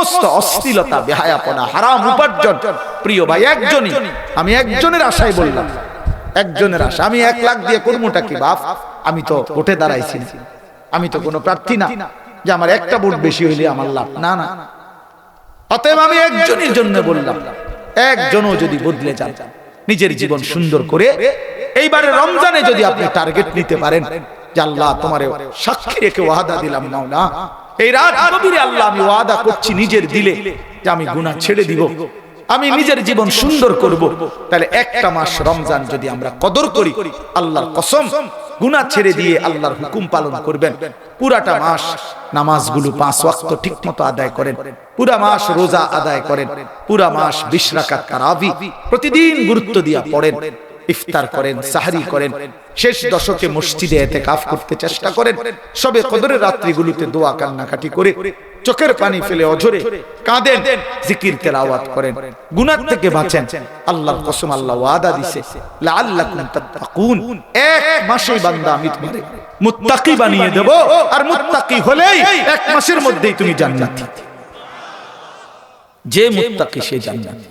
সমস্ত অশ্লীলতা, বেহায়াপনা, হারাম উপার্জন। প্রিয় ভাই, আমি একজনের আশায় বললাম, একজনের আশা। আমি 1 লাখ দিয়ে করবোটা কি বাপ? আমি তো ভোটে দাঁড়াইছি, আমি তো কোনো প্রার্থী না যে আমার একটা ভোট বেশি হইলে আমার লাভ, না না। অতএব আমি একজনের জন্য বললাম, একজনও যদি বদলে যান, নিজের জীবন সুন্দর করে এইবারে রমজানে যদি আপনি টার্গেট নিতে পারেন যে আল্লাহ তোমারে সাক্ষী রেখে ওয়াদা দিলাম, মাওলা এই রাত গভীরে আল্লাহ আমি ওয়াদা করছি নিজের দিলে যে আমি গুনাহ ছেড়ে দিব, আমি নিজের জীবন সুন্দর করব, তাহলে একটা মাস রমজান যদি আমরা কদর করি, আল্লাহর কসম গুনাহ ছেড়ে দিয়ে আল্লাহর হুকুম পালন করবেন। পুরাটা মাস নামাজগুলো 5 ওয়াক্ত ঠিকমতো আদায় করেন, পুরা মাস রোজা আদায় করেন, পুরা মাস 20 রাকাত তারাবি প্রতিদিন গুরুত্ব দিয়া পড়েন, ইফতার করেন, সাহরি করেন, শেষ দশকে মসজিদে ইতিকাফ করতে চেষ্টা করেন, সবে কদরের রাত্রিগুলোতে দোয়া কান্নাকাটি করে চোখের পানি ফেলে অঝরে কাঁদেন, জিকির তেলাওয়াত করেন, গুনাহ থেকে বাঁচেন। আল্লাহর কসম আল্লাহ ওয়াদা দিয়েছে লাআল্লাকুম তাত্তাকুন, এক মাসে বান্দা আমি তোমারে মুত্তাকি বানিয়ে দেব, আর মুত্তাকি হলেই 1 মাসের মধ্যেই তুমি জান্নাতি। যে মুত্তাকি সে জান্নাতি,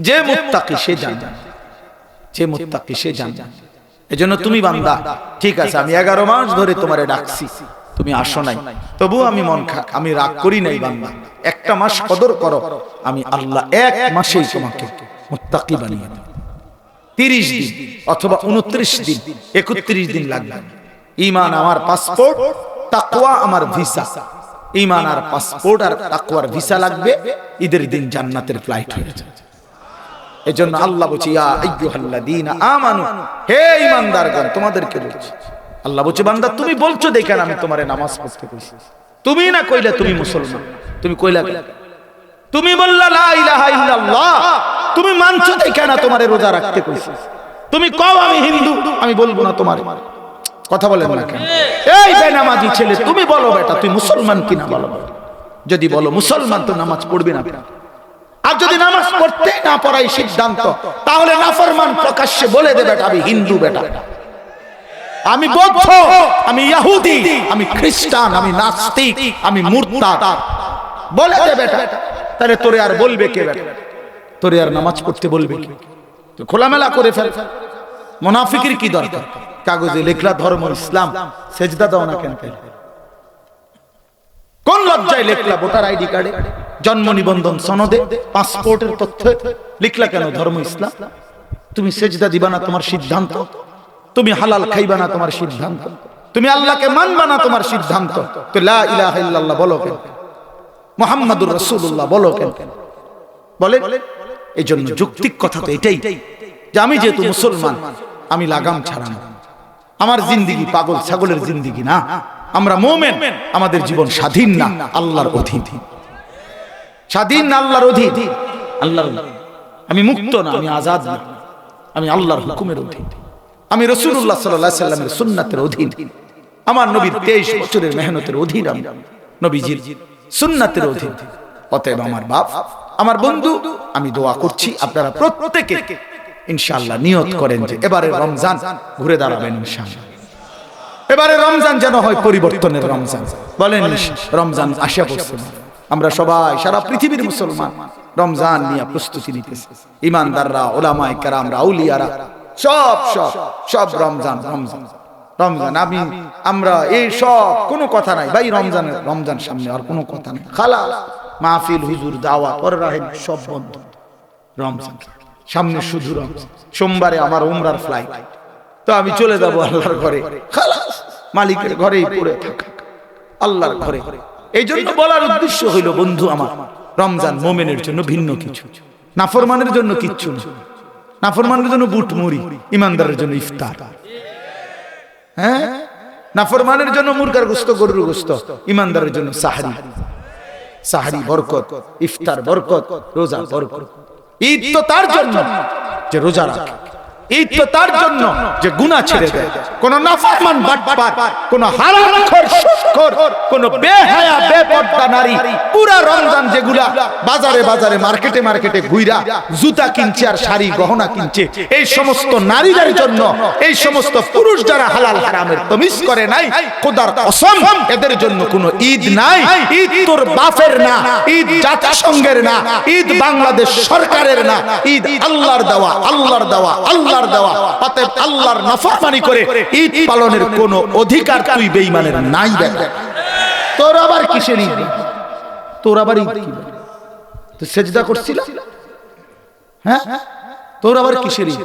যে মুত্তাকি সে জান্নাতি, যে মুত্তাকি সে জান্নাতি। এজন্য তুমি বান্দা, ঠিক আছে আমি 11 মাস ধরে তোমারে ডাকছি, তুমি আসো নাই, তবু আমি আমি রাগ করি নাই বান্দা, একটা মাস কদর করো, আমি আল্লাহ 1 মাসেই তোমাকে মুত্তাকি বানিয়ে দেব। 30 দিন অথবা 29 দিন, 31 দিন লাগবে। ঈমান আমার পাসপোর্ট, তাকওয়া আমার ভিসা। ঈমান আর পাসপোর্ট আর তাকওয়ার ভিসা লাগবে, ঈদের দিন জান্নাতের ফ্লাইট হয়ে যাবে। এজন্য আল্লাহ বলছে ইয়া আইয়ুহাল্লাযীনা আমানু, হে ঈমানদারগণ তোমাদেরকে বলছি। আল্লাহ বলছে বান্দা তুমি বলছো দেখেন আমি তোমারে নামাজ পড়তে কইছি, তুমি না কইলা তুমি মুসলমান, তুমি কইলা তুমি বললা লা ইলাহা ইল্লাল্লাহ, তুমি মানছো দেখেন না তোমারে রোজা রাখতে কইছি, তুমি কও আমি হিন্দু, আমি বলবো না তোমারে। কথা বলেন না কেন? এই বেনামাজি ছেলে তুমি বলো বেটা তুই মুসলমান কিনা বলো। যদি বলো মুসলমান তো নামাজ পড়বি না, আর যদি নামাজ পড়তে না পড়াই সিদ্ধান্ত, তাহলে নাফরমান প্রকাশ্যে বলে দে বেটা আমি হিন্দু, বেটা আমি বৌদ্ধ, আমি ইহুদি, আমি খ্রিস্টান, আমি নাস্তিক, আমি মুরতাদ, বলে দে বেটা। তাহলে তোরে আর বলবে কে বেটা? তোরে আর নামাজ পড়তে বলবে কে? তুই খোলামেলা করে ফেল। মুনাফিকের কি দরকার? কাগজে লেখলা ধর্ম ইসলাম, সেজদা দাও না কেন? কোন লজ্জায় লেখলা ভোটার আইডি কার্ডে, জন্ম নিবন্ধন সনদে, পাসপোর্টের তথ্য লিখলা কেন ধর্ম ইসলাম? তুমি সেজদা দিবা না তোমার সিদ্ধান্ত, তুমি হালাল খাইবা না তোমার সিদ্ধান্ত, তুমি আল্লাহকে মানবা না তোমার সিদ্ধান্ত, তো লা ইলাহা ইল্লাল্লাহ বলো কেন? মুহাম্মাদুর রাসূলুল্লাহ বলো কেন? বলে এই জন্য যৌক্তিক কথা তো এটাই যে আমি যেহেতু মুসলমান, আমি লাগাম ছাড়া না, আমার জিন্দেগি পাগল ছাগলের জিন্দেগি না, আমরা মুমিন, আমাদের জীবন স্বাধীন না আল্লাহর অধীন, স্বাধীন না আল্লাহর অধীন, আল্লাহর, আমি মুক্ত না, আমি আজাদ না, আমি আল্লাহর হুকুমের অধীন, আমি রাসূলুল্লাহ সাল্লাল্লাহু আলাইহি সাল্লামের সুন্নাতের অধীন, আমার নবীর 23 বছরের মেহনতের অধীন, আমি নবীজির সুন্নাতের অধীন। অতএব আমার বাপ, আমার বন্ধু, আমি দোয়া করছি আপনারা প্রত্যেকে ইনশাআল্লাহ নিয়ত করেন যে এবারে রমজান ঘুরে দাঁড়াবেন ইনশাআল্লাহ। এবারে রমজান যেন হয় পরিবর্তনের রমজান। বলেন রমজান আসা পড়ছে, আমরা সবাই সারা পৃথিবীর মুসলমান রমজান নিয়ে প্রস্তুতি নিতেছে, ঈমানদাররা, উলামায়ে কেরামরা, আউলিয়ারা, সব সব সব রমজান রমজান রমজান। আমরা এই সব কোনো কথা নাই ভাই, রমজান সামনে আর কোনো কথা নাই, খালাস মাহফিল হুজুর দাওয়াত ওর রাহেন সব বন্ধ, রমজান সামনে শুধু রমজান। সোমবারে আমার উমরার ফ্লাইট, তো আমি চলে যাব আল্লাহর ঘরে, খালাস মালিকের ঘরেই পড়ে থাকা, আল্লাহর ঘরে। এই জন্য বলার উদ্দেশ্য হইল বন্ধু আমার, রমজান মুমিনের জন্য ভিন্ন কিছু, নাফরমানের জন্য কিচ্ছু না। নাফরমানের জন্য বুট মুড়ি, ইমানদারের জন্য ইফতার। হ্যাঁ, নাফরমানের জন্য মুরগার গোশত, গরুর গোশত, ইমানদারের জন্য সাহরি, সাহরি বরকত, ইফতার বরকত, রোজা বরকত। ঈদ তো তার জন্য যে রোজা রাখে, ঈদ তো তার জন্য যে গুনাহ ছেড়ে দেয়। কোন নাফরমান বাটপার, কোন হারামখোর, সুদখোর, কোন বেহায়া বেপরদা নারী পুরা রমজান যেগুলা বাজারে বাজারে মার্কেটে মার্কেটে ঘুইরা জুতা কিনছে আর শাড়ি গহনা কিনছে, এই সমস্ত নারীদের জন্য, এই সমস্ত পুরুষ যারা হালাল হারামের তমিজ করে নাই, খোদার কসম এদের জন্য কোনো ঈদ নাই। ঈদ তোর বাপের না, ঈদ জাতিসংঘের না, ঈদ বাংলাদেশ সরকারের না, ঈদ আল্লাহর দেওয়া, আল্লাহর দেওয়া, আল্লাহর দেওয়া। অতএব আল্লাহর নাফরমানি করে ঈদ পালনের কোনো অধিকার তুই বেঈমানের নাই। তোর আবার কিসের ঈদ? তোর আবার ঈদ কি? তুই সেজদা করছিস? হ্যাঁ, তোর আবার কিসের ঈদ?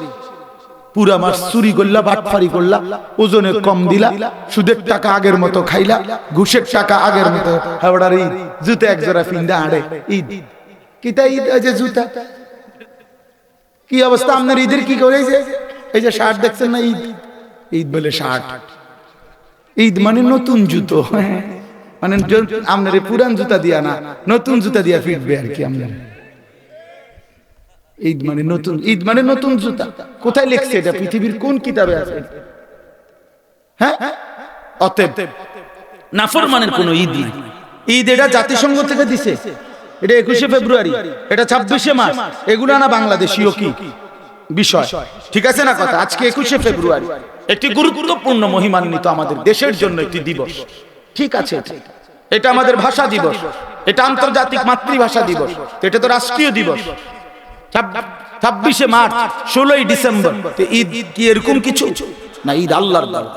পুরা মাস চুরি করলা, বাটফারি করলা, ওজনে কম দিলা, সুদের টাকা আগের মতো খাইলা, ঘুষের টাকা আগের মতো। হাওড়ার ঈদ, জুতা এক জোড়া পিন্দা আড়ে ঈদ। কিতা ঈদ? এই যে জুতা, কি অবস্থা আপনার ঈদের? কি করে এই যে শার্ট দেখছেন না, ঈদ ঈদ বলে শার্ট। ঈদ মানে নতুন জুতো, মানে আপনার পুরান জুতা দিয়া না, নতুন জুতা দিয়া ফিরবে আর কি আপনার। ঈদ মানে নতুন, ঈদ মানে নতুন জুতা। কোথায় লিখছে এটা? পৃথিবীর কোন কিতাবে আছে? হ্যাঁ, অতএব নাফরমানের কোনো ঈদ নাই। ঈদ এটা জাতিসংঘ থেকে দিছে, এটা 21শে ফেব্রুয়ারি, এটা 26শে মার্চ, এগুলা না বাংলাদেশীয় কি বিষয়? ঠিক আছে না কথা? আজকে 21শে ফেব্রুয়ারি একটি গুরুত্বপূর্ণ মহিমান্বিত আমাদের দেশের জন্য একটি দিবস। ঠিক আছে, এটা আমাদের ভাষা দিবস, এটা আন্তর্জাতিক মাতৃভাষা দিবস, এটা তো রাষ্ট্রীয় দিবস। 26শে মার্চ, 16ই ডিসেম্বর ঈদ কি এরকম কিছু না? ঈদ আল্লাহর দেওয়া,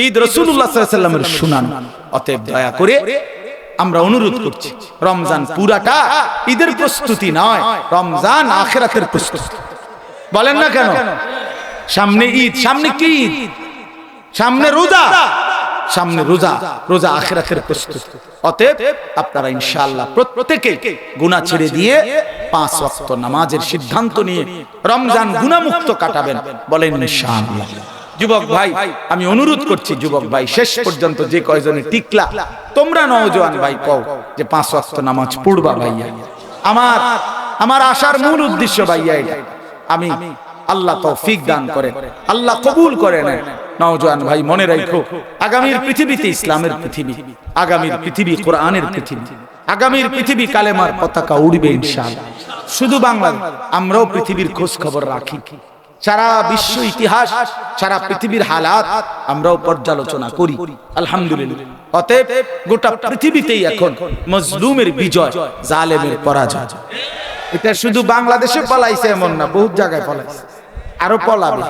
ঈদ রাসূলুল্লাহ সাল্লাল্লাহু আলাইহি ওয়াসাল্লামের সুনান। অতএব দয়া করে আমরা অনুরোধ করছি, রমজান পুরাটা ঈদের প্রস্তুতি নয়, রমজান আখিরাতের প্রস্তুতি। বলেন না কেন? সামনে ঈদ, সামনে কি ঈদ? সামনে রোজা, সামনে রোজা, রোজা আখিরাতের প্রস্তুতি। অতএব আপনারা ইনশাআল্লাহ প্রত্যেকে গুনাহ ছেড়ে দিয়ে 5 ওয়াক্ত নামাজের সিদ্ধান্ত নিয়ে রমজান গুনাহমুক্ত কাটাবেন। বলেন ইনশাআল্লাহ। যুবক ভাই, আমি অনুরোধ করছি, যুবক ভাই শেষ পর্যন্ত যে কয়জনে টিকলা, তোমরা নওজোয়ান ভাই কও যে 5 ওয়াক্ত নামাজ পড়বা ভাইয়া। আমার আসার মূল উদ্দেশ্য ভাইয়া এটা। আমি আল্লাহ তৌফিক দান করেন, আল্লাহ কবুল করে নেন। নওজোয়ান ভাই মনে রাখো, আগামীর পৃথিবীতে ইসলামের পৃথিবী, আগামীর পৃথিবী কোরআনের পৃথিবী, আগামীর পৃথিবী কালেমার পতাকা উড়বে ইনশাআল্লাহ। শুধু বাংলাদেশ, আমরাও পৃথিবীর খোঁজ খবর রাখি, সারা বিশ্ব ইতিহাস, সারা পৃথিবীর হালাত আমরাও পর্যালোচনা করি আলহামদুলিল্লাহ। অতএব গোটা পৃথিবীতেই এখন মজলুমের বিজয়, জালেমের পরাজয়। এটা শুধু বাংলাদেশে পলাইছে এমন না, বহুত জায়গায় পলাইছে, আরো পলাবে।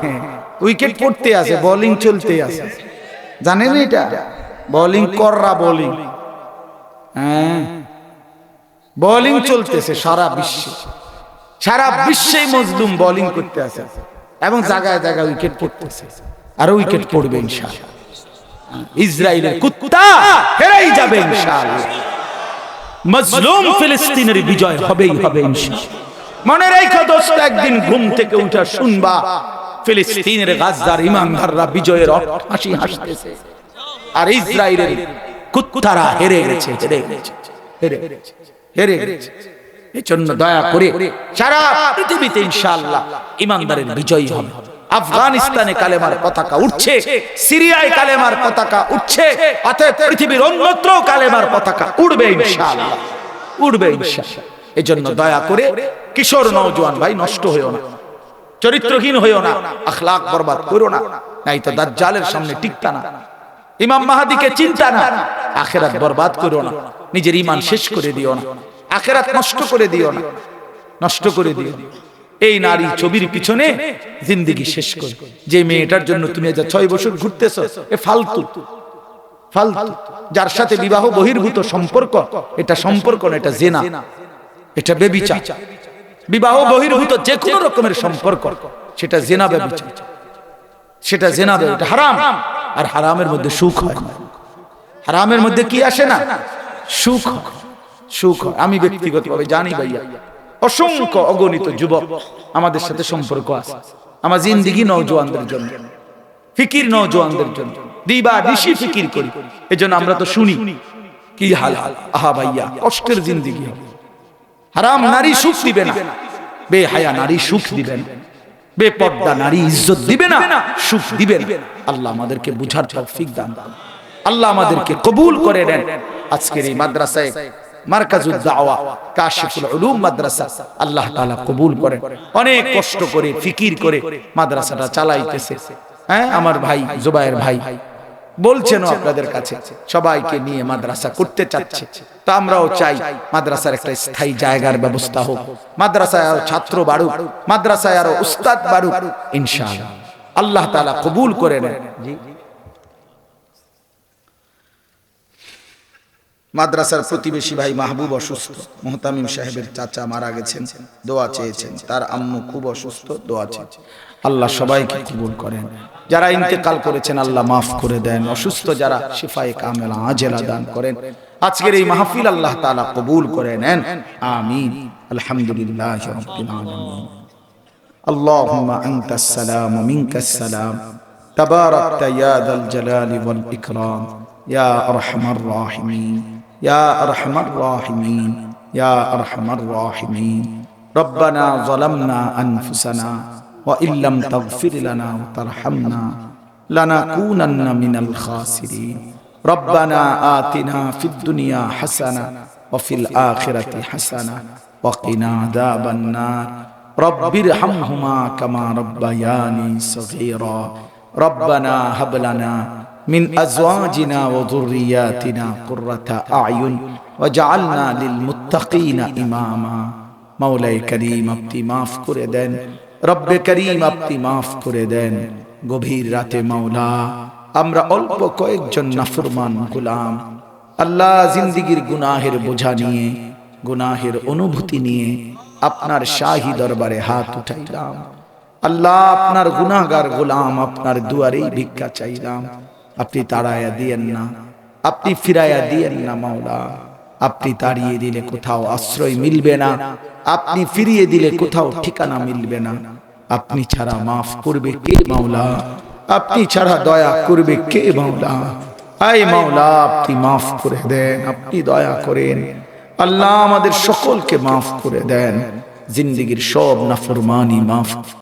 উইকেট পড়তে আছে, বোলিং চলতে আছে, জানেন এটা? বোলিং কররা বোলিং, হ্যাঁ বোলিং চলতেছে সারা বিশ্বে, সারা বিশ্বেই মজলুম বোলিং করতে আছে এবং জায়গায় জায়গায় উইকেট পড়তেছে, আরো উইকেট পড়বে ইনশাআল্লাহ। ইসরায়েলের কুত্তা হেরেই যাবে ইনশাআল্লাহ। মজলুম ফিলিস্তিনের বিজয় হবেই হবে ইনশাআল্লাহ। মনে রেখো দোস্ত, একদিন ঘুম থেকে উঠে শুনবা ফিলিস্তিনের গাজার ইমানদাররা বিজয়ের হাসি হাসতেছে, আর ইসরায়েলের কুত্তারা হেরে গেছে, হেরে গেছে, হেরে গেছে, হেরে গেছে। এজন্য দয়া করে সারা পৃথিবীতে ইনশাআল্লাহ ইমানদারের বিজয় হবে। আফগানিস্তানে কালেমার পতাকা উঠছে, সিরিয়ায় কালেমার পতাকা উঠছে, অতএব পৃথিবীর অন্যত্র কালেমার পতাকা উড়বে ইনশাআল্লাহ, উড়বে ইনশাআল্লাহ। এজন্য দয়া করে কিশোর নওজোয়ান ভাই নষ্ট হইও না, চরিত্রহীন হইও না, আখলাক বরবাদ করো না, নাই তো দাজ্জালের সামনে টিকতা না, ইমাম মাহদিকে চিন্তা না, আখিরাত বরবাদ করো না, নিজের ঈমান শেষ করে দিও না, আখিরাত নষ্ট করে দিও না, নষ্ট করে দিও। এই নারী ছবির পিছনে জিন্দেগি শেষ করে, যে মেয়েটার জন্য তুমি আজ 6 বছর ঘুরতেছো, এ ফালতু, ফালতু। যার সাথে বিবাহ বহির্ভূত সম্পর্ক, এটা সম্পর্ক না, এটা জিনা, এটা ব্যভিচার। বিবাহ বহির্ভূত যে কোনো রকমের সম্পর্ক, সেটা জিনা, ব্যভিচার, সেটা জিনা, এটা হারাম। আর হারামের মধ্যে সুখ হয়, হারামের মধ্যে কি আসে না? সুখ, সুখ। আমি ব্যক্তিগতভাবে জানি ভাইয়া, অসংখ্য অগণিত যুবক আমাদের সাথে সম্পর্ক আছে। আমার জিন্দেগি নওজোয়ানদের জন্য, ফিকির নওজোয়ানদের জন্য, দিবা নিশি ফিকির করি। এজন্য আমরা তো শুনি কি হাল, আহা ভাইয়া কষ্টের জিন্দেগি হবে। হারাম নারী সুখ দিবে না, বেহায়া নারী সুখ দিবে না, বেপর্দা নারী ইজ্জত দিবে না, সুখ দিবে না। আল্লাহ আমাদেরকে বুঝার তৌফিক দান করুন, আল্লাহ আমাদেরকে কবুল করে নেন। আজকের এই মাদ্রাসায় মারকাজুদ দাওয়া কাশিফুল উলুম মাদ্রাসা আল্লাহ তাআলা কবুল করেন। অনেক কষ্ট করে ফিকির করে মাদ্রাসাটা চালাইতেছে। হ্যাঁ, আমার ভাই জুবায়ের ভাই বলছেন আপনাদের কাছে সবাইকে নিয়ে মাদ্রাসা করতে চাচ্ছে। তো আমরাও চাই মাদ্রাসার একটা স্থায়ী জায়গার ব্যবস্থা হোক, মাদ্রাসায় আরো ছাত্র বাড়ুক, মাদ্রাসায় আরো উস্তাদ বাড়ুক ইনশাআল্লাহ। আল্লাহ তাআলা কবুল করে নেন। মাদ্রাসার প্রতিবেশী ভাই মাহবুব অসুস্থ, মুহতামিম সাহেবের চাচা মারা গেছেন, দোয়া চেয়েছেন। তার আম্মু খুব অসুস্থ, দোয়া চেয়েছেন। আল্লাহ সবাইকে কবুল করেন। যারা ইন্তেকাল করেছেন আল্লাহ মাফ করে দেন। অসুস্থ যারা শিফায়ে কামেলা আজেলা দান করেন। আজকের এই মাহফিল আল্লাহ তাআলা কবুল করে নেন, আমিন। আলহামদুলিল্লাহি রাব্বিল আলামিন। আল্লাহুম্মা আনতাস সালাম ওয়া মিনকাস সালাম, তাবারাকতা ইয়া যাল জালালি ওয়াল ইকরাম, ইয়া আরহামার রাহিমিন, ইয়া আরহামার রাহিমিন, ইয়া আরহামার রাহিমিন। রব্বানা যালামনা আনফুসানা ওয়া ইল্লাম তাগফির লানা ওয়া তারহামনা লানাকুনান্না মিনাল খাসিরিন। রব্বানা আতিনা ফিদ দুনিয়া হাসানা ওয়া ফিল আখিরাতি হাসানা ওয়া কিনা আযাবান নার। রব্বিরহামহুমা কামা রাব্বায়ানি সগীরা। রব্বানা হাব লানা মিন আজওয়াজিনা ওয়া যুররিয়াতিনা কুররাতা আ'য়ুন ওয়াজআলনা লিল মুত্তাকিনা ইমামা। মাওলায়ে করিম আপনি মাফ করে দেন, রব্বে করিম আপনি মাফ করে দেন। গভীর রাতে মাওলা আমরা অল্প কয়েকজন নাফরমান গোলাম আল্লাহ জিন্দেগীর গুনাহের বোঝা নিয়ে, গুনাহের অনুভূতি নিয়ে আপনার শাহী দরবারে হাত উঠাইলাম। আল্লাহ আপনার গুনাহগার গোলাম আপনার দুয়ারেই ভিক্ষা চাইলাম। আপনি তাড়াইয়া দিয়েন না, আপনি ফিরাইয়া দিয়েন না মাওলা। আপনি তাড়িয়ে দিলে কোথাও আশ্রয় মিলবে না, আপনি ফিরিয়ে দিলে কোথাও ঠিকানা মিলবে না। আপনি ছাড়া মাফ করবে কে মাওলা? আপনি ছাড়া দয়া করবে কে মাওলা? আয় মাওলা আপনি মাফ করে দেন, আপনি দয়া করেন। আল্লাহ আমাদের সকলকে মাফ করে দেন, জিন্দেগীর সব নাফরমানি মাফ